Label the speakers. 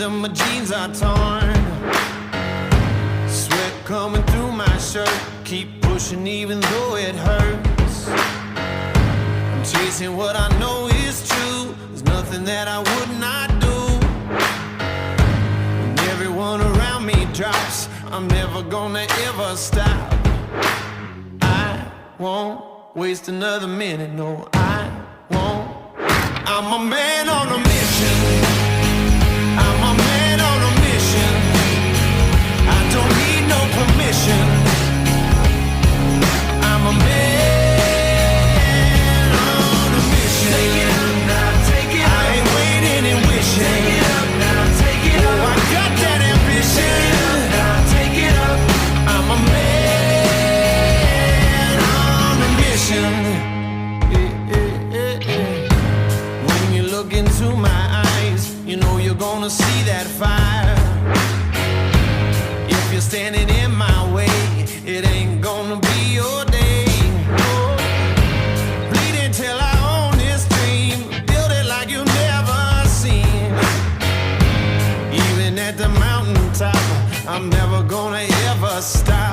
Speaker 1: sleeves of my jeans are torn. Sweat coming through my shirt. Keep pushing even though it hurts. I'm chasing what I know is true. There's nothing that I would not do. When everyone around me drops, I'm never gonna ever stop. I won't waste another minute, no, I won't. I'm a man on a mission. I'm a man on a mission. I don't need no permission. I'm a man on a mission. Take it up now, take it up. I ain't waiting and wishing. Take it up now, take it up. Oh, I got that ambition. Take it up now, take it up. I'm a man on a mission. When you look into my eyes, you know you're gonna see that fire. If you're standing in my way, it ain't gonna be your day. Bleeding till I own this dream, build it like you've never seen. Even at the mountaintop, I'm never gonna ever stop.